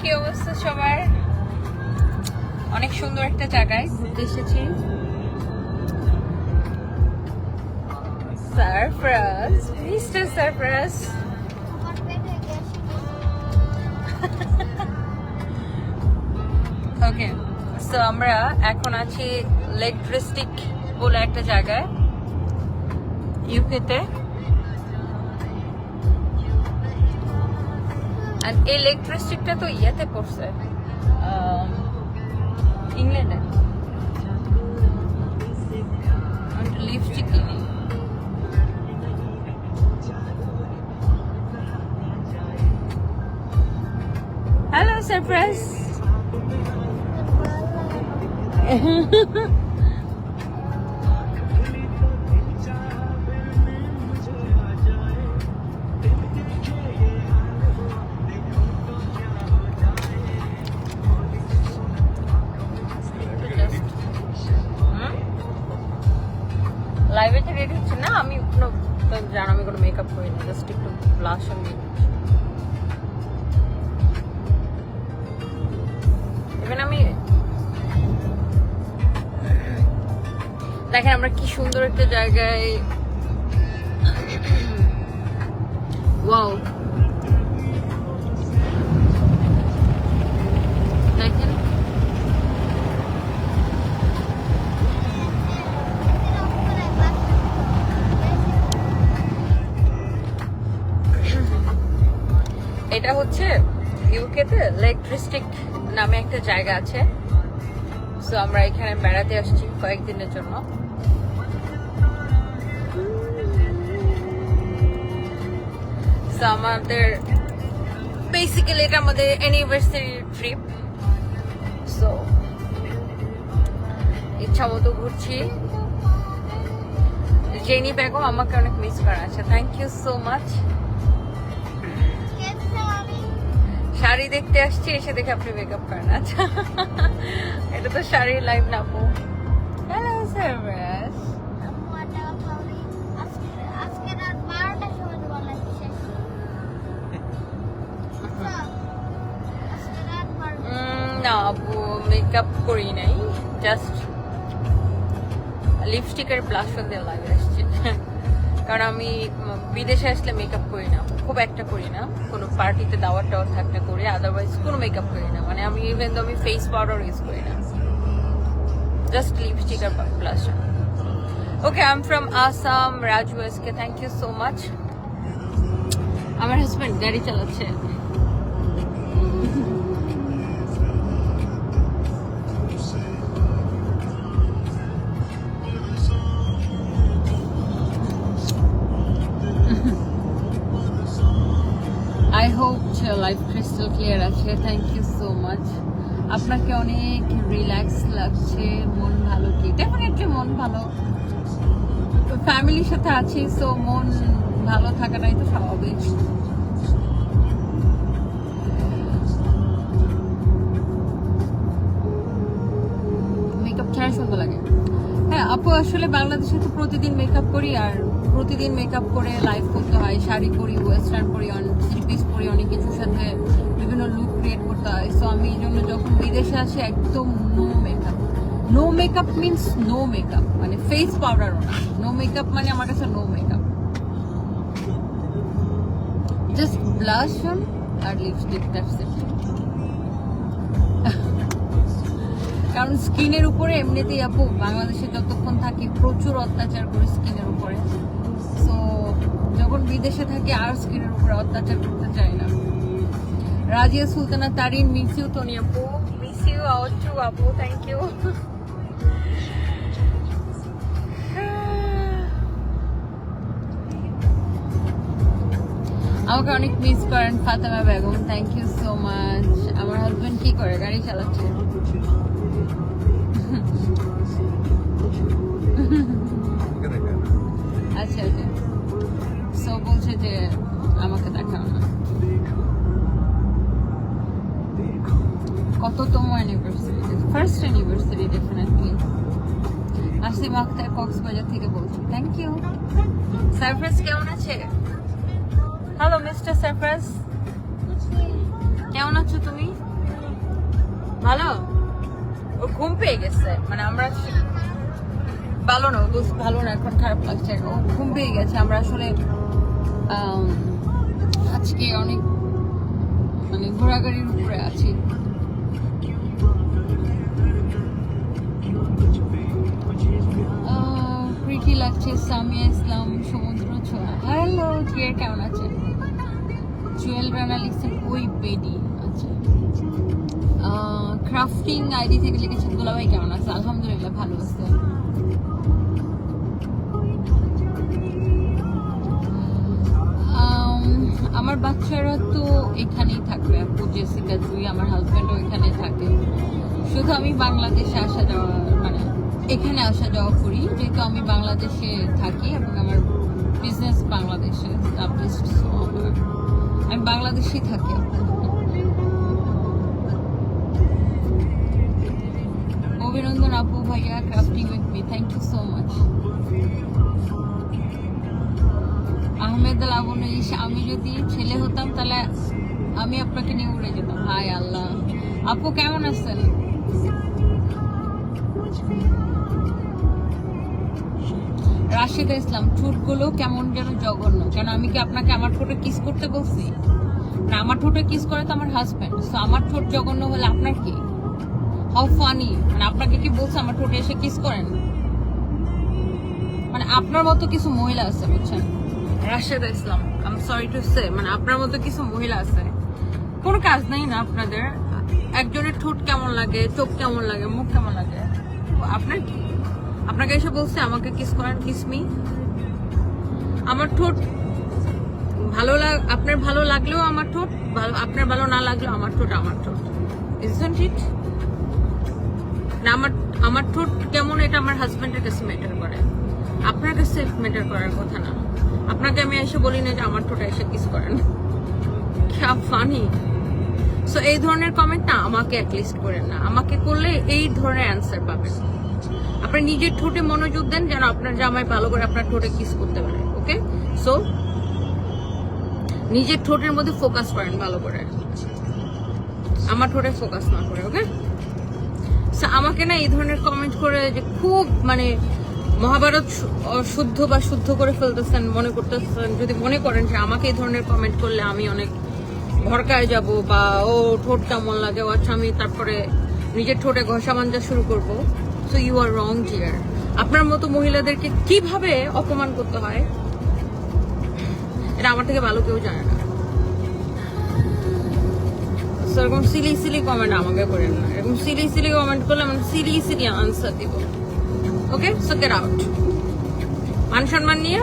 কি অবস্থা সবার? অনেক সুন্দর একটা জায়গায় ঘুরতে এসেছি। সারফরাজ, মিস্টার সারফরাজ। ওকে, সো আমরা এখন আছি লেক ডিস্ট্রিক্ট বলে একটা জায়গায় ইউকেতে। আর এই লেক ডিস্ট্রিক্টটা তো ইয়েতে পড়ছে, ইংল্যান্ডে। লিপস্টিক কিনি। Hello surprise. লাইভে থেকে রেডি হচ্ছে না, আমি কোনো জানো আমি কোনো মেকআপ করি না, জাস্ট একটু ব্লাশ আর ইভেন আমি দেখেন আমরা কি সুন্দর একটা জায়গায়। ওয়াও, দেখেন এটা হচ্ছে ইউকেতে লেক ডিস্ট্রিক্ট নামে একটা জায়গা আছে। সো আমরা এখানে বেড়াতে আসছি কয়েকদিনের জন্য। সো আমাদের বেসিক্যালি এটা আমাদের অ্যানিভার্সারি ট্রিপ। সো ইচ্ছা মতো ঘুরছি। জেনি বেগম আমাকে অনেক মিস করা আছে, thank you so much. Sari দেখতে আসছি, এসে দেখে আপনি মেকআপ করেন। আচ্ছা, এটা তো শাড়ির লাইভ না আপু। Hello surprise. না আপু, মেকআপ করি নাই, জাস্ট লিপস্টিক আর ব্লাশন দিয়ে লাইভে আসছি। কারণ আমি বিদেশে আসলে মেকআপ করি না, খুব একটা করি না। কোনো পার্টিতে দাওয়ার টাওয়ার থাকলে করি, আদারওয়াইজ কোনো মেকআপ করি না। মানে আমি ইভেন তো আমি ফেস পাউডার ইউজ করি না, জাস্ট লিপস্টিক আর blush on. Okay, I am from Assam, Raju SK, thank you so much. আমার হাজব্যান্ড গাড়ি চালাচ্ছে। I hope life crystal clear আছে, থ্যাংক ইউ সো মাচ। আপনাকে অনেক রিল্যাক্স লাগছে, মন ভালো কি? ডেফিনেটলি মন ভালো, ফ্যামিলির সাথে আছি, সো মন ভালো থাকাটাই তো স্বাভাবিক। মেকআপ ছাড়া সুন্দর লাগে। হ্যাঁ আপু, আসলে বাংলাদেশে তো প্রতিদিন মেকআপ করি, আর প্রতিদিন মেকআপ করে লাইভ করতে হয়। শাড়ি পরি, ওয়েস্টার্ন পরি, থ্রি পিস পরি, অনেক কিছুর সাথে বিভিন্ন লুক ক্রিয়েট করতে হয়। সো আমি এই জন্য যখন বিদেশে আসি একদম no makeup. No makeup means no makeup, মানে ফেস পাউডারও না। নো মেকআপ মানে আমার কাছে no makeup, just blush on আর লিপস্টিক, দ্যাটস ইট। কারণ স্কিনের উপরে এমনিতেই আপু বাংলাদেশে যতক্ষণ থাকি প্রচুর অত্যাচার করে স্কিনের উপরে। সো যখন বিদেশে থাকি আর স্কিনের উপরে অত্যাচার করতে চাই না। Razia Sultana Tarin, miss you Tony আপু, মিস ইউ টু আপু, থ্যাংক ইউ। আমাকে অনেক মিস করেন Fatema Begum, thank you so much. আমার হাজবেন্ড কি করে? গাড়ি চালাচ্ছে। আচ্ছা আচ্ছা, সো বলছে যে আমাকে দেখাও না। কততম anniversary? First anniversary definitely. Asim Akhtar Cox's Bazar থেকে বলছি, থ্যাংক ইউ। সারপ্রাইজ কেমন আছে? হ্যালো মিস্টার সারপ্রাইজ, কেমন আছো তুমি? ভালো, ও ঘুম পেয়ে গেছে, মানে আমরা ভালো না, ভালো না, এখন খারাপ লাগছে, ও ঘুম পেয়ে গেছে। আমরা আসলে আজকে অনেক মানে ঘোরাঘুরির উপরে আছি। প্রীতি লাগছে, সামিয়া ইসলাম, সমুদ্র ছোঁয়া, হ্যালো টিয়ার, কেমন আছেন? জুয়েল রানা লিখছেন ওই বেডি, আচ্ছা। ক্রাফটিং আইডি থেকে লিখেছেন দুলাভাই কেমন আছে? আলহামদুলিল্লাহ ভালো আছে। আমার বাচ্চারা তো এখানেই থাকবে, আপু জেসিকা, জুই, আমার হাজব্যান্ডও এখানে থাকে। শুধু আমি বাংলাদেশে আসা যাওয়া, মানে এখানে আসা যাওয়া করি, যেহেতু আমি বাংলাদেশে থাকি এবং আমার বিজনেস বাংলাদেশে এস্টাবলিশড, আমি বাংলাদেশেই থাকি। অভিনন্দন আপু ভাইয়া, crafting with me, thank you so much. Ahmed Labonya, আমি যদি ছেলে হতাম তাহলে আমি আপনাকে নিয়ে উড়ে যেতাম। হাই আল্লাহ। আপু কেমন আছেন? রাশিদা ইসলাম, ঠোঁটগুলো কেমন যেন জঘন্য, কেন আমি কি আপনাকে আমার ঠোঁটে কিস করতে বলছি? না, আমার ঠোঁটে কিস করে তো আমার হাজবেন্ড, সো আমার ঠোঁট জঘন্য হলে আপনার কি? হাউ ফানি, মানে আপনাকে কি বলছে আমার ঠোঁটে এসে কিস করেন? মানে আপনার মতো কিছু মহিলা আছে, বুঝছেন Rasheda Islam, I am sorry to say, মানে আপনার মতো কিছু মহিলা আছে, কোনো কাজ নেই না আপনাদের? একজনের ঠোঁট কেমন লাগে, চোখ কেমন লাগে, মুখ কেমন লাগে, আপনার কি? আপনাকে এসে বলছে আমাকে কিস করেন, কিস মি। আমার ঠোঁট ভালো আপনার ভালো লাগলেও আমার ঠোঁট ভালো, আপনার ভালো না লাগলেও আমার ঠোঁট আমার ঠোঁট, ইজন্ট ইট? না, আমার ঠোঁট কেমন এটা আমার হাজবেন্ডের কাছে ম্যাটার করে, আপনার কাছে ম্যাটার করার কথা না। আপনাকে আমি এসে বলি না যে আমার ঠোঁটে এসে কিস করেন, ফানি। সো এই ধরনের কমেন্ট না আমাকে অ্যাটলিস্ট করেন না, আমাকে করলে এই ধরনের অ্যান্সার পাবেন। আপনি নিজের ঠোঁটে মনোযোগ দেন যেন আপনার জামাই ভালো করে আপনার ঠোঁটে কিস করতে পারে, ওকে? সো নিজের ঠোঁটের মধ্যে ফোকাস করেন ভালো করে, আমার ঠোঁটে ফোকাস না করে, ওকে? আমাকে না এই ধরনের কমেন্ট করে যে খুব মানে মহাভারত শুদ্ধ বা শুদ্ধ করে ফেলতেছেন মনে করতেছেন, যদি মনে করেন যে আমাকে এই ধরনের কমেন্ট করলে আমি অনেক ভড়কায় যাব বা ও ঠোঁট কেমন লাগে, ও আচ্ছা আমি তারপরে নিজের ঠোঁটে ঘষা মাঞ্জা শুরু করবো, so you are wrong dear. আপনার মতো মহিলাদেরকে কিভাবে অপমান করতে হয় এটা আমার থেকে ভালো কেউ জানে না। এরকম সিলি সিলি কমেন্ট আমাকে করেন না, এরকম সিলি সিলি কমেন্ট করলে আমি সিলি সিলি আনসার দিব, ওকে? So get out. মান সম্মান নিয়ে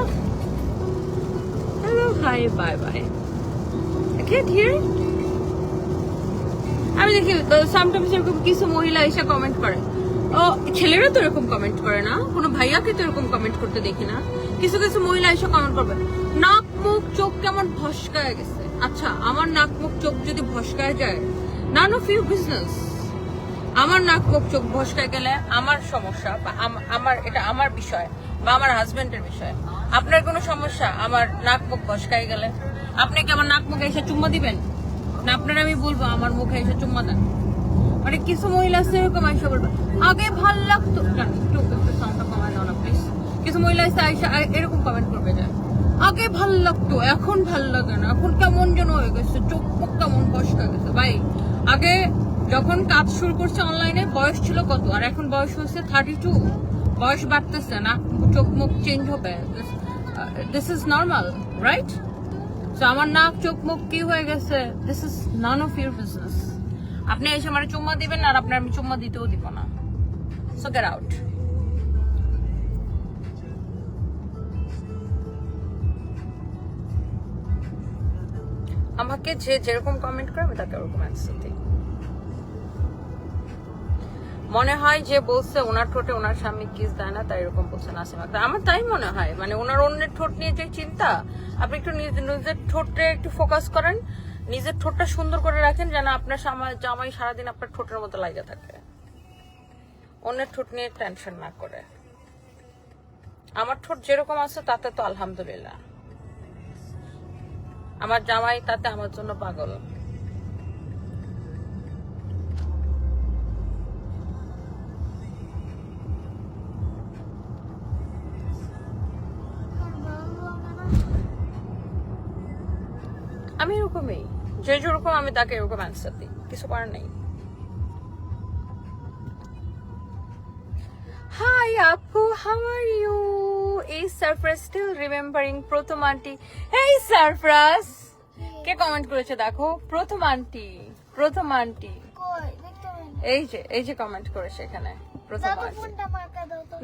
hello hi bye bye, okay? Here আমি দেখি সামটাইমস এরকম কিছু মহিলা এসে কমেন্ট করে, ও ছেলেরা তো এরকম কমেন্ট করে না, কোনো ভাইয়াকে তো এরকম কমেন্ট করতে দেখি না। কিছু কিছু মহিলা এসে কমেন্ট করবে নাক মুখ চোখ কেমন ভস্কায় গেছে। আচ্ছা, আমার নাক মুখ চোখ যদি ভস্কায় যায়, নান অফ ইউর বিজনেস। আমার নাক মুখ চোখ ভস্কায় গেলে আমার সমস্যা, বা আমার এটা আমার বিষয় বা আমার হাজবেন্ডের বিষয়। আপনার কোনো সমস্যা আমার নাক মুখ ভস্কায় গেলে? আপনি কি আমার নাক মুখে এসে চুম্মা দিবেন না? আপনার আমি বলবো আমার মুখে এসে চুম্মা দেন। মানে কিছু মহিলা আছে এরকম আইসা বলবে আগে ভাল লাগতো, কিছু মহিলা আছে আইসা এরকম কমেন্ট করবে যে আগে ভাল লাগতো এখন ভাল লাগে না, এখন কেমন যেন হয়ে গেছে, চোখ মুখ কেমন ভস্কা গেছে। ভাই, আগে যখন কাজ শুরু করছে অনলাইনে বয়স ছিল কত, আর এখন বয়স হচ্ছে 32, বয়স বাড়তেছে না, চোখ মুখ চেঞ্জ হবে, this is normal, right? So আমার নাক চোখ মুখ কি হয়ে গেছে, this is none of your business. আপনি এসে আমার চুম্মা দিবেন আর আপনার আমি চুম্মা দিতেও দিব না, সো গেট আউট। আমাকে যে যেরকম কমেন্ট করে আমি তাকে ওরকম অ্যান্সার দিই। মনে হয় যে বলছে ওনার ঠোঁটে ওনার স্বামী কিস দেয় না, তাই এরকম বলছে নাসিমা আক্তার। আমার তাই মনে হয়, মানে ওনার অন্যের ঠোঁট নিয়ে যে চিন্তা, আপনি একটু নিজের ঠোঁটে একটু ফোকাস করেন, নিজের ঠোঁটটা সুন্দর করে রাখেন যেন আপনার জামাই সারাদিন আপনার ঠোঁটের মতো লাগে থাকে, অন্যের ঠোঁট নিয়ে টেনশন না করে। আমার ঠোঁট যেরকম আছে তাতে তো আলহামদুলিল্লাহ, আমার জামাই তাতে আমার জন্য পাগল। যে যেরকম আমি তাকে এরকম অ্যান্সার দিই, কিছু করার নেই। হাই আপু, হাউ আর ইউ? এই সারফরাজ স্টিল রিমেম্বারিং প্রথম আন্টি। এই সারফরাজ কে কমেন্ট করেছে দেখো, প্রথম আন্টি, প্রথম আন্টি এই যে কমেন্ট করেছে এখানে প্রথম আন্টি।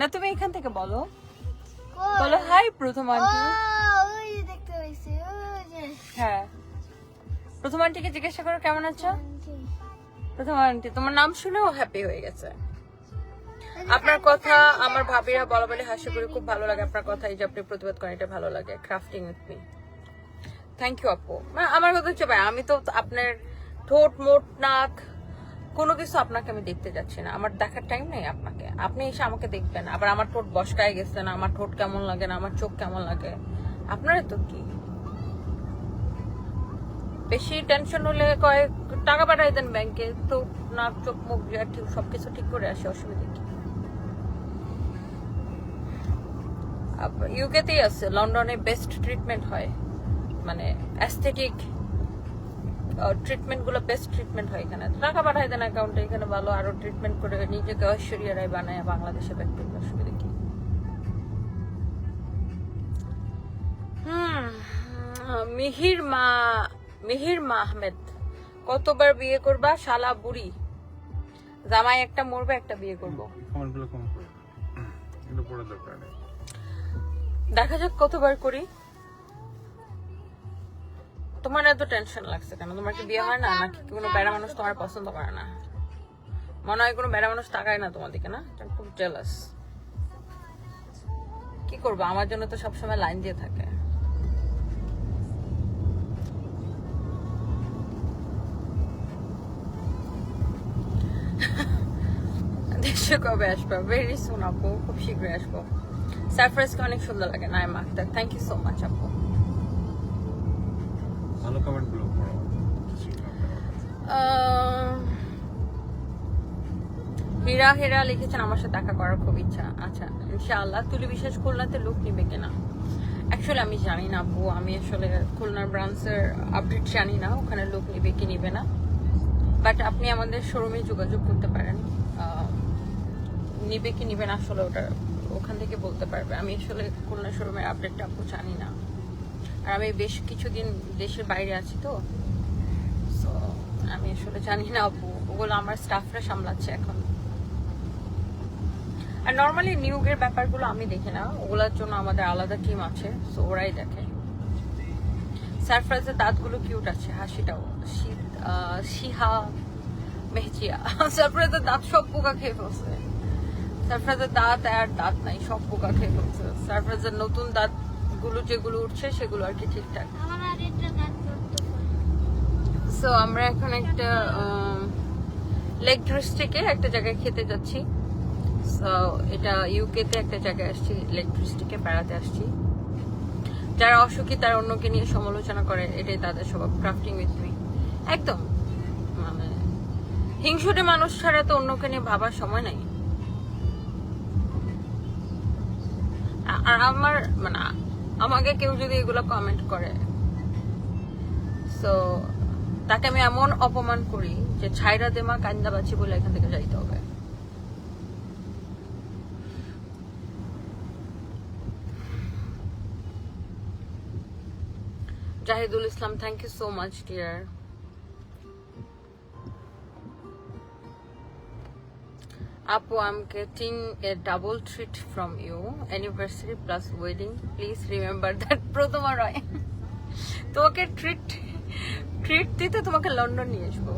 না তুমি এখান থেকে বলো, বলো হাই প্রথম আন্টি। হ্যাঁ, প্রথম আন্টিকে জিজ্ঞাসা করো কেমন আছো। প্রথম আন্টি তোমার নাম শুনেও হ্যাপি হয়ে গেছে। আপনার কথা আমার ভাবিরা বলা বলে হাসি করে, খুব ভালো লাগে আপনার কথা, এই যে আপনি প্রতিবাদ করেন এটা ভালো লাগে। Crafting with me, thank you আপু। আমার কথা হচ্ছে ভাই, আমি তো আপনার ঠোঁট মোট নাক কোনো কিছু আপনাকে আমি দেখতে যাচ্ছি না, আমার দেখার টাইম নেই আপনাকে। আপনি এসে আমাকে দেখবেন, আবার আমার ঠোঁট বসকায় গেছে না, আমার ঠোঁট কেমন লাগে না, আমার চোখ কেমন লাগে, আপনারা তো কি বেশি টেনশন হলে কয়েক টাকা পাঠাই দেন ব্যাংকে, তো নাক চোখ মুখ ঠিক সবকিছু ঠিক করে আসে, অসুবিধা কি? ইউকেতেই আছে, লন্ডনে বেস্ট ট্রিটমেন্ট হয়, মানে অ্যাস্থেটিক ট্রিটমেন্ট গুলো বেস্ট ট্রিটমেন্ট হয় এখানে। টাকা পাঠাই দেন অ্যাকাউন্টে, এখানে ভালো আরো ট্রিটমেন্ট করে নিজেকে ঐশ্বরিয়া রায় বানায় বাংলাদেশে ব্যাক করবে, অসুবিধা কি? মিহির মা আহমেদ, কতবার বিয়ে করবা শালা বুড়ি? জামাই একটা মরবে, একটা বিয়ে করবো। দেখা যাক কতবার করি। তোমার এত টেনশন লাগছে কেন? তোমার কি বিয়ে হয় না, নাকি কোনো বেড়া মানুষ তোমার পছন্দ করে না? মনে হয় কোনো বেড়া মানুষ তাকায় না তোমার দিকে না? খুব জেলাস। কি করবো, আমার জন্য তো সবসময় লাইন দিয়ে থাকে। দেশে কবে আসবো? ভেরি সুন আপু, খুব শীঘ্রই আসবো। সারফরাজকে অনেক সুন্দর লাগে। Naima Akter, thank you so much আপু। ভালো কমেন্ট গুলো পড়ো। হীরা লিখেছেন আমার সাথে দেখা করার খুব ইচ্ছা। আচ্ছা ইনশাআল্লাহ। তুলি বিশ্বাস খুলনাতে লোক নিবে কিনা? অ্যাকচুয়ালি আমি জানি না আপু, আমি আসলে খুলনার ব্রাঞ্চের আপডেট জানি না, ওখানে লোক নিবে কি নিবে না। বাট আপনি আমাদের শোরুমে যোগাযোগ করতে পারেন, নিবে কি নিবে না আসলে ওটা ওখান থেকে বলতে পারবে। আমি আসলে খুলনা শোরুমের আপডেটটা আপু জানি না, আর আমি বেশ কিছুদিন দেশের বাইরে আছি, তো আমি আসলে জানি না আপু, ওগুলো আমার স্টাফরা সামলাচ্ছে এখন। আর নর্মালি নিয়োগের ব্যাপারগুলো আমি দেখি না, ওগুলোর জন্য আমাদের আলাদা টিম আছে, সো ওরাই দেখে। সারফরাজের দাঁতগুলো কিউট আছে, হাসিটাও। শিহা মেহজিয়া, সারফরাজের দাঁত সব পোকা খেয়ে ফেলছে। সারফরাজের দাঁত আর দাঁত নাই, সব পোকা খেয়ে ফেলছে। সারফরাজের নতুন দাঁত গুলো যেগুলো উঠছে সেগুলো আর কি ঠিকঠাক। সো আমরা এখন একটা লেক ডিস্ট্রিক্টে একটা জায়গায় খেতে যাচ্ছি। সো এটা ইউকেতে একটা জায়গায় আসছি, লেক ডিস্ট্রিক্টে বেড়াতে আসছি। যারা অসুখী তারা অন্যকে নিয়ে সমালোচনা করে, এটাই তাদের স্বভাব। ক্রাফটিং উইথ মি, একদম মানে হিংসুটে মানুষ ছাড়া তো অন্যকে নিয়ে ভাবার সময় নাই। আর আমার মানে আমাকে কেউ যদি এগুলো কমেন্ট করে, সো তাকে আমি এমন অপমান করি যে ছাইরা দেমা কান্দা বাঁচি বলে এখান থেকে যাইতে হবে। Zahidul Islam, thank you so much dear. Apu, I'm getting a double treat from you. Anniversary plus wedding. Please remember that. প্রথম রয় তোমাকে ট্রিট দিতে তোমাকে লন্ডন নিয়ে আসবো।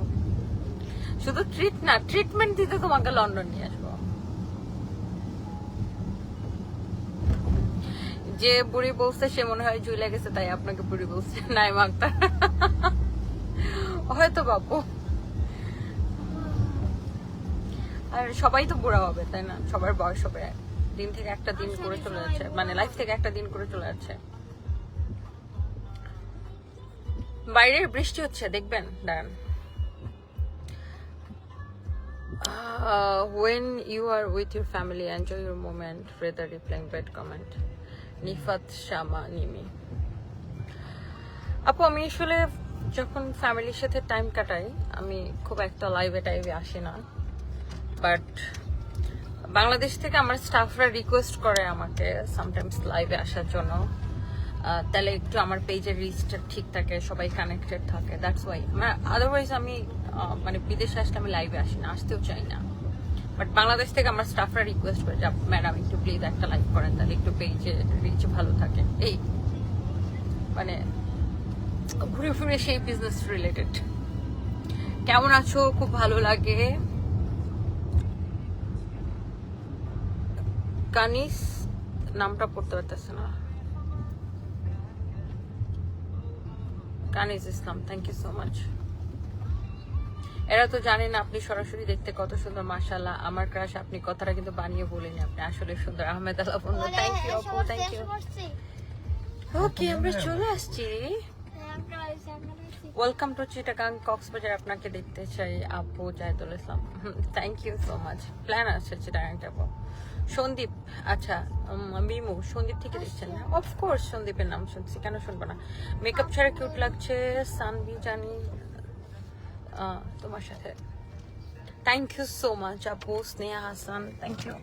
শুধু ট্রিট না, ট্রিটমেন্ট দিতে তোমাকে লন্ডন নিয়ে আসবো। যে বুড়ি বলছে সে মনে হয় জুইলে গেছে, তাই আপনাকে বুড়ি বলছে। নাই মাগতা হয়তো বাবু। আর সবাই তো বুড়া হবে তাই না? সবার বয়স হবে, দিন থেকে একটা দিন করে চলে যাচ্ছে, মানে লাইফ থেকে একটা দিন করে চলে যাচ্ছে। বাইরে বৃষ্টি হচ্ছে, দেখবেন দাঁড়ান। When you are with your family, enjoy your moment rather replying bad comment. Nifat Shama Nimi আপু, আমি আসলে যখন ফ্যামিলির সাথে টাইম কাটাই আমি খুব একটা লাইভে টাইভে আসি না, বাট বাংলাদেশ থেকে আমার স্টাফরা রিকোয়েস্ট করে আমাকে সামটাইমস লাইভে আসার জন্য, তাহলে একটু আমার পেজের রিচটা ঠিক থাকে, সবাই কানেক্টেড থাকে, দ্যাটস ওয়াই। আদারওয়াইজ আমি মানে বিদেশে আসলে আমি লাইভে আসি না, আসতেও চাই না। বাট বাংলাদেশ থেকে আমার স্টাফরা রিকোয়েস্ট করে যে ম্যাডাম একটু প্লিজ একটা লাইভ করেন, তাহলে একটু পেজে রিচ ভালো থাকে। এই মানে ঘুরে ফিরে সেই বিজনেস রিলেটেড। কেমন আছো? খুব ভালো লাগে। কানিস নামটা পড়তে পারতেছে না। কানিস ইসলাম, থ্যাংক ইউ সো মাচ। এরা তো জানেন আপনি সরাসরি দেখতে কত সুন্দর, মাশাআল্লাহ। আমার ক্রাশ আপনি, কথাটা কিন্তু বানিয়ে বলিনি, আপনি আসলে সুন্দর। আহমেদ আল্লাহ বন্ধু, থ্যাংক ইউ আপু, থ্যাংক ইউ। ওকে, আমরা চলে আসছি। Welcome to Chittagong Cox's Bazar. আপনাকে দেখতে চাই আপু Zahidul Islam, thank you so much. Plan আছে চিটাগাং যাবো। সন্দীপ, আচ্ছা মিমু সন্দীপ থেকে দেখছেন না? অফকোর্স সন্দীপের নাম শুনছি, কেন শুনবো না। মেকআপ ছাড়া কিউট লাগছে সানভি জানি তোমার সাথে। থ্যাংক ইউ সো মাচ আপু। Sneha Hasan, thank you.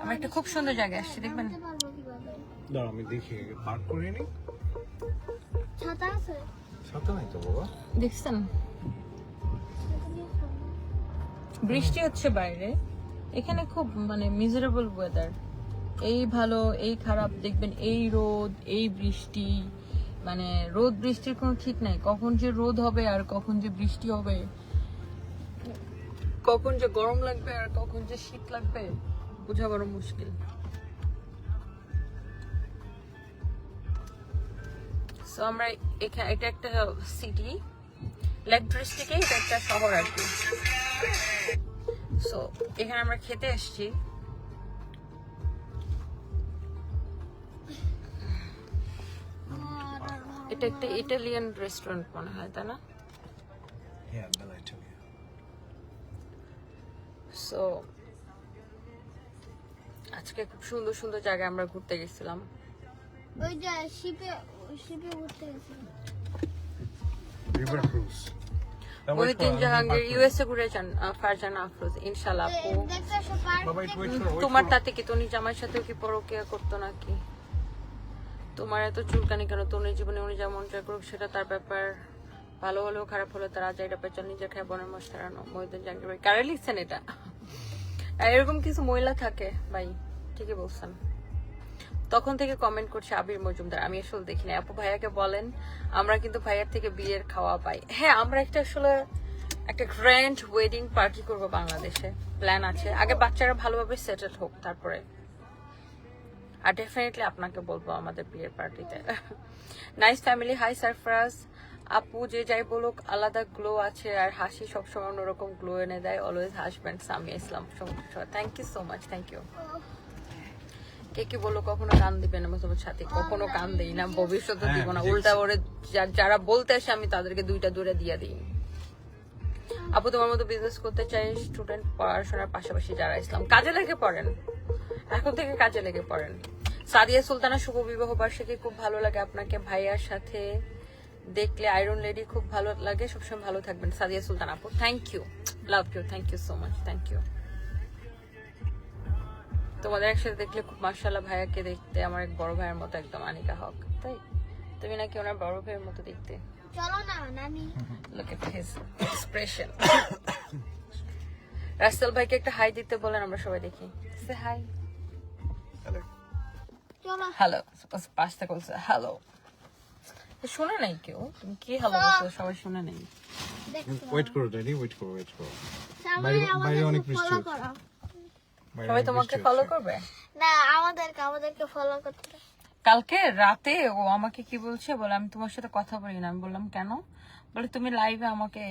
আমরা একটা খুব সুন্দর জায়গায় আসছি, দেখবেন। আমি দেখি পার্ক করে নি। ছাতা আছে? ছাতা নাই তো বাবা। দেখছেন বৃষ্টি হচ্ছে বাইরে, এখানে খুব মানে মিজারেবল ওয়েদার। এই ভালো এই খারাপ, দেখবেন এই রোদ এই বৃষ্টি, মানে রোদ বৃষ্টির কোনো ঠিক নাই, কখন যে রোদ হবে আর কখন যে বৃষ্টি হবে, কখন যে গরম লাগবে আর কখন যে শীত লাগবে বোঝা বড় মুশকিল। সো আমরা এখানে, এটা একটা সিটি, লেক ডিস্ট্রিক্টে এটা একটা শহর আর কি। সো এখানে আমরা খেতে এসেছি। এটা একটা ইটালিয়ান রেস্টুরেন্ট মনে হয়, তাই না? হ্যাঁ, বেলা ইটালিয়া। সো আজকে খুব সুন্দর সুন্দর জায়গায় আমরা ঘুরতে গেছিলাম। ওই যে শিপে উঠতে গেছিলাম। River cruise. Mohiuddin Jahangir USA ঘুরে যান, ফারজানা আফরোজ, ইনশাআল্লাহ আপু। বাবা একটু ওয়েট করো। তোমার তাতে কি তনি জামাইয়ের সাথেও কি পরকীয়া করতো নাকি? তোমার এত চুলকানি কেন? তনির জীবনে উনি যেমন যা করুক সেটা তার ব্যাপার, ভালো হলেও খারাপ হলেও তার আজাইটা পেঁচাল, নিজের খায় বনের মাছ তাড়ানো। মহিউদ্দিন জাহাঙ্গীর ভাই কারে লিখছেন এটা? আর এরকম কিছু মহিলা থাকে ভাই, ঠিকই বলছেন। তখন থেকে কমেন্ট করছে আবির মজুমদার, আমি আসলে দেখিনি। আপু ভাইয়াকে বলেন আমরা কিন্তু ভাইয়ার থেকে বিয়ের খাওয়া পাই। হ্যাঁ, আমরা আসলে একটা গ্র্যান্ড ওয়েডিং পার্টি করব বাংলাদেশে, প্ল্যান আছে। আগে বাচ্চারা ভালোভাবে সেটেল হোক, তারপরে। আর ডেফিনেটলি আপনাকে বলবো আমাদের বিয়ের পার্টিতে। নাইস ফ্যামিলি, হাই সারফরাজ আপু। যে যাই বলুক আলাদা গ্লো আছে, আর হাসি সবসময় অন্যরকম গ্লো এনে দেয়। অলওয়েজ হাসবেন, Samia Islam. Thank you so much, thank you. কে কি বলো, কখনো কান দিবেন না তোমার সাথে? কখনো কান দেই না, ভবিষ্যতে দিব না। উল্টা ওরে যারা বলতে আসে আমি তাদেরকে দুইটা দূরে দিয়ে দিই। আপু তোমার মতো বিজনেস করতে চাই স্টুডেন্ট, পড়াশোনার পাশাপাশি যারা ইসলাম কাজে লেগে পড়েন, এখন থেকে কাজে লেগে পড়েন। সাদিয়া সুলতানা, শুভ বিবাহ বার্ষিকী, খুব ভালো লাগে আপনাকে ভাইয়ার সাথে দেখলে। আয়রন লেডি, খুব ভালো লাগে, সবসময় ভালো থাকবেন। সাদিয়া সুলতানা আপু, thank you, love you, thank you so much, thank you. তোমাদের একসাথে দেখলে খুব মাশাআল্লাহ। ভাইয়াকে দেখতে আমার এক বড় ভাইয়ের মতো, একদম আনিকা হক। তাই তুমি নাকি ওনার বড় ভাইয়ের মতো দেখতে? চলো না নানি। Look at his expression. Rasel ভাইকে একটা হাই দিতে বলেন, আমরা সবাই দেখি। সে হাই। হ্যালো। চলো। হ্যালো, পাশ থেকে বলছে হ্যালো। শুনে নাই কেউ, তুমি কি হ্যালো বলছো? সবাই শুনে নেই। ওয়েট করো ড্যাডি, ওয়েট করো, ওয়েট করো। সবাই বাইরে অনেক আমাদেরকে বৃষ্টি ফলো হচ্ছে। করো। সবাই তোমাকে ফলো করবে? না, আমাদেরকে ফলো করতে। কালকে রাতে ও আমাকে কি বলছে, বলে আমি তোমার সাথে কথা বলি না। আমি বললাম কেন? বলে তুমি লাইভে আমাকে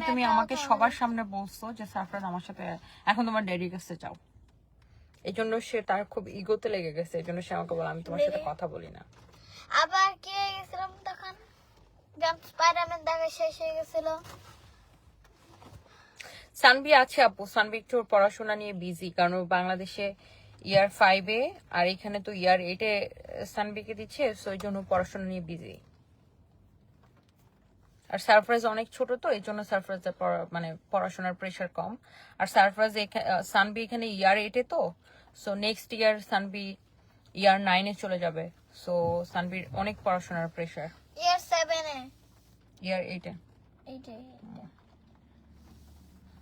তুমি আমাকে সবার সামনে বলছো যে সারফরাজ আমার সাথে এখন তোমার ড্যাডির কাছে যাও। এই জন্য সে তার খুব ইগোতে লেগে গেছে, এই জন্য সে আমাকে বলে আমি তোমার সাথে কথা বলি না। আবার কি হয়ে গেছিলাম তখন, যখন স্পাইডারম্যান দেখা শেষ হয়ে গেছিল। সানভি আছে আপু, সানভি একটু পড়াশোনা নিয়ে বিজি, কারণ ও বাংলাদেশে ইয়ার 5-এ, আর এখানে তো ইয়ার 8-এ সানবিকে দিচ্ছে, সো ওই জন্য পড়াশোনা নিয়ে বিজি। আর সারফরাজ অনেক ছোট, তো এই জন্য সারফরাজের মানে পড়াশোনার প্রেশার কম। আর সারফরাজ সানবি এখানে ইয়ার 8-এ, তো সো নেক্সট ইয়ার সানবি ইয়ার 9-এ চলে যাবে, সো সানবির অনেক পড়াশোনার প্রেশার। ইয়ার 7 এ, ইয়ার 8-এ। এইটা।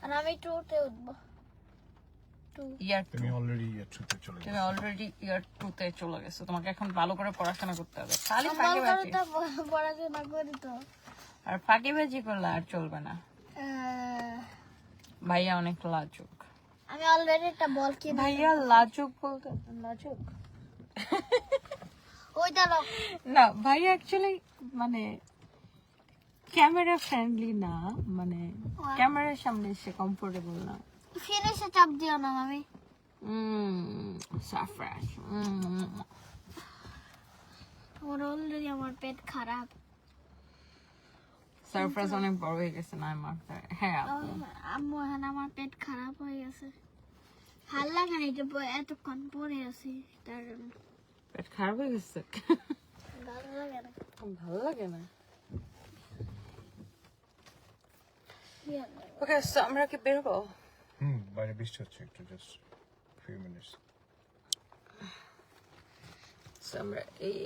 আর আমি 2 তে উঠবো। 2 ইয়ার তুমি অলরেডি ইয়ার 2 তে চলে তুমি অলরেডি ইয়ার 2-তে চলে গেছো, তোমাকে এখন ভালো করে পড়াশোনা করতে হবে। খালি আমার ফাঁকিবাজি তো পড়াশোনা করি তো। আর ফাঁকিবাজি করলে আর চলবে না। ভাইয়া অনেক লাজুক। আমি অলরেডি একটা বল কিনে ভাইয়া লাজুক বলতে লাজুক ওই দাঁড়ো। না, ভাইয়া অ্যাকচুয়ালি মানে ক্যামেরা ফ্রেন্ডলি না, মানে ক্যামেরার সামনে এসে কমফোর্টেবল না। ফিনিশে চাপ দিও না মামি। সারফরাজ আমার অলরেডি আমার পেট খারাপ। সারফরাজ অনেক বড় হয়ে গেছে না আমার। হ্যাঁ আপু। আম্মু এখন আমার পেট খারাপ হয়ে গেছে। ভাল লাগে না এটা এতক্ষণ পরে আছি, তার জন্য পেট খারাপ হয়ে গেছে। ভালো লাগে না। ভালো লাগে না। ওকে, সো আমরা কি বেরোবো? বাইরে বৃষ্টি হচ্ছে, একটু জাস্ট ফিউ মিনিটস। সো আমরা এই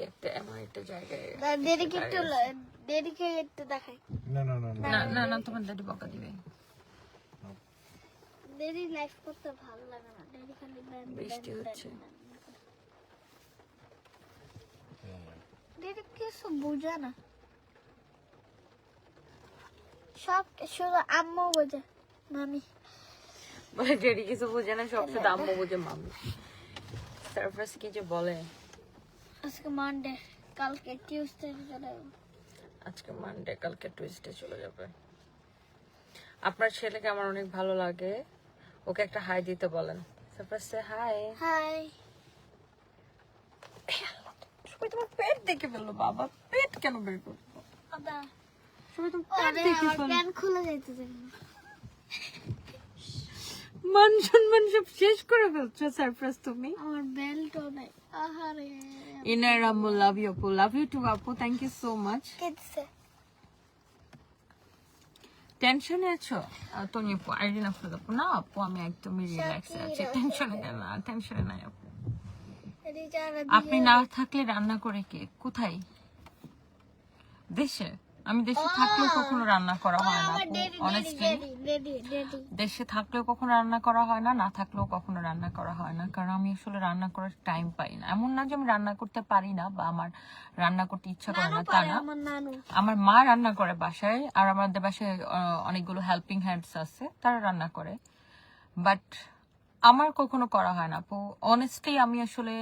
এমন একটা জায়গায়। দেরিকে একটু দেখাই। না না না না না না না, তোমার দাদি বকা দিবে। দেরি লাইফ করতে ভালো লাগে না, দেরি খালি বৃষ্টি হচ্ছে। দেরি কিছু বুঝে না, সব শুধু আম্মু বোঝে, মামি বলে ডেডি কিছু বোঝে না, সব শুধু আম্মু বোঝে, মামি। সারফরাজ কি যে বলে। আজকে মানডে, কালকে টিউসডে চলে যাবো। আজকে মানডে, কালকে টুইসডে চলে যাবে। আপনার ছেলেকে আমার অনেক ভালো লাগে, ওকে একটা হাই দিতে বলেন। সারফরাজ সে হাই। হাই। সবাই তোমার পেট দেখে ফেললো বাবা, পেট কেন বের করলো? আদা সবাই তোমার পেট আরে দেখে আমার ফেললো। প্যান্ট খুলে যাইতেছে। মান সম্মান সব শেষ করে ফেলছো সারফরাজ তুমি। আমার বেল্টও নাই। আহারে ইনার আম্মু লাভ ইউ আপু, লাভ ইউ টু আপু, থ্যাংক ইউ সো মাচ। কিডসে টেনশনে আছো তুমি আপু? আইডিন আপু আপু না আপু, আমি একদমই রিল্যাক্সে আছি, টেনশনে কেন? টেনশনে নাই আপু। আপনি না থাকলে রান্না করে কে? কোথায়? দেশে? আমি দেশে থাকলেও কখনো রান্না করা হয় না আপু, অনেস্টলি। দেশে থাকলেও কখনো রান্না করা হয় না, না থাকলেও কখনো রান্না করা হয় না, কারণ আমি আসলে রান্না করার টাইম পাই না। এমন না যে আমি রান্না করতে পারি না বা আমার রান্না করতে ইচ্ছা করে না, তা না। আমার নানু আমার মা রান্না করে বাসায়, আর আমাদের বাসায় অনেকগুলো হেল্পিং হ্যান্ডস আছে, তারা রান্না করে, বাট আমার কখনো করা হয় না আপু। অনেস্টলি আমি আসলে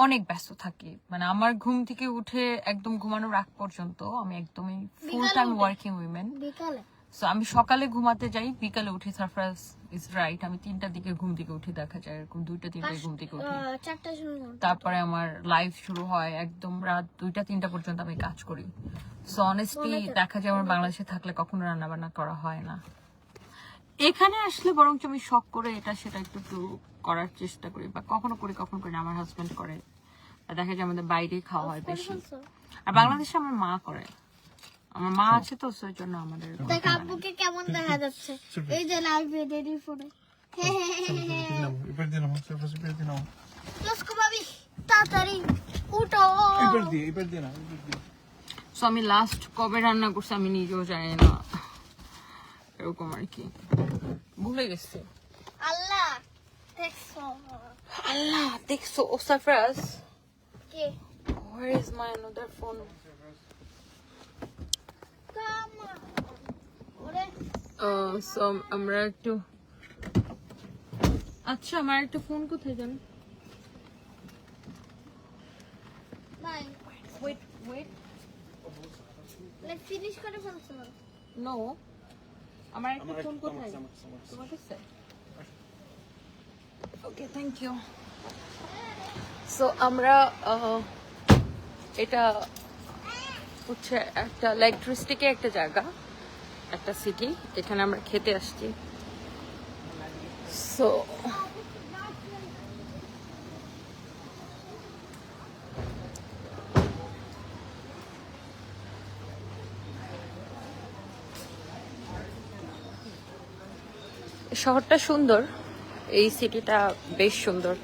অনেক ব্যস্ত থাকি, মানে আমার ঘুম থেকে উঠে একদম ঘুমানোর আগ পর্যন্ত আমি একদমই ফুল টাইম ওয়ার্কিং উইমেন। বিকালে সো আমি সকালে ঘুমাতে যাই, বিকালে উঠি। সারফরাজ ইজ রাইট, আমি 3টার দিকে ঘুম থেকে উঠি, দেখা যায় এরকম 2টা-3টায় ঘুম থেকে উঠি। 4টার সময় তারপরে আমার লাইফ শুরু হয়, একদম রাত 2টা-3টা পর্যন্ত আমি কাজ করি। সো অনেস্টলি দেখা যায় আমার বাংলাদেশে থাকলে কখনো রান্না বান্না করা হয় না। এখানে আসলে বরঞ্চ আমি শখ করে এটা সেটা একটু একটু করার চেষ্টা করি, বা কখনো করি কখনো করি না, আমার হাজবেন্ড করে, আর দেখা যায় আমাদের বাইরে খাওয়া হয় বেশি। আর বাংলাদেশে আমার মা করে, আমার মা আছে তো, সেই জন্য আমাদের। দেখ আব্বুকে কেমন দেখা যাচ্ছে এই যে লাইভে দেরি ফোনে। এবার দিয়ে নাও, সারফরাজ এবার দিয়ে নাও। লস্কো ভাবি তাড়াতাড়ি উঠো। এবার দিয়ে নাও, এবার দিয়ে। সো আমি লাস্ট কবে রান্না করছি আমি নিজেও জানি না, এরকম আর কি, ভুলে গেছি। আল্লাহ দেখছো, আল্লাহ দেখছো। ও সারফরাজ, কে where is my another phone? কামা ওরে সো আমরা একটু, আচ্ছা আমার একটা ফোন কোথায় জানো? নাই ওয়েট লাইক ফিনিশ করে ফেলছো। নো, আমার একটা ফোন কোথায়? তোমার কাছে? ওকে, থ্যাংক ইউ। সো আমরা এটা হচ্ছে একটা লেক ডিস্ট্রিক্টে একটা জায়গা, একটা সিটি, এখানে আমরা খেতে আসছি। সো শহরটা সুন্দর, এই সিটিটা বেশ সুন্দর।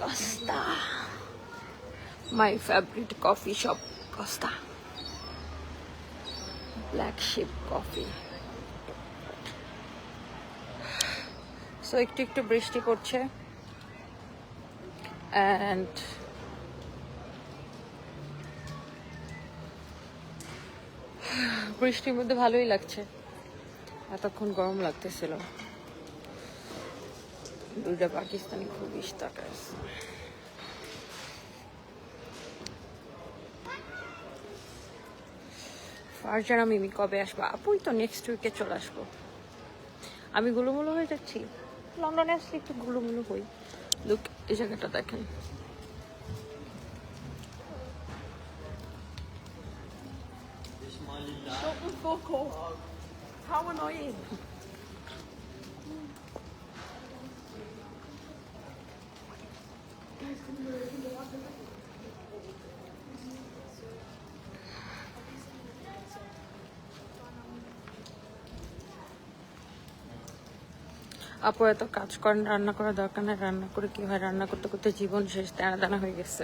Costa, my favorite coffee shop, Costa. Black Sheep Coffee. So একটু একটু বৃষ্টি পড়ছে and বৃষ্টির মধ্যে ভালোই লাগছে, এতক্ষণ গরম লাগতেছিল। দুইটা পাকিস্তানি খুব ইস্তাকা আছে। ফারজানা মিমি কবে আসবো? আপুই তো নেক্সট উইকে চলে আসবো। আমি গুলুমুলু হয়ে যাচ্ছি, লন্ডনে আসলে একটু গুলুমুলু হই। লুক, এই জায়গাটা দেখেন, How annoying. আপু এত কাজ করেন, রান্না করার দরকার নেই। রান্না করে কি হয়? রান্না করতে করতে জীবন শেষ, দানা দানা হয়ে গেছে।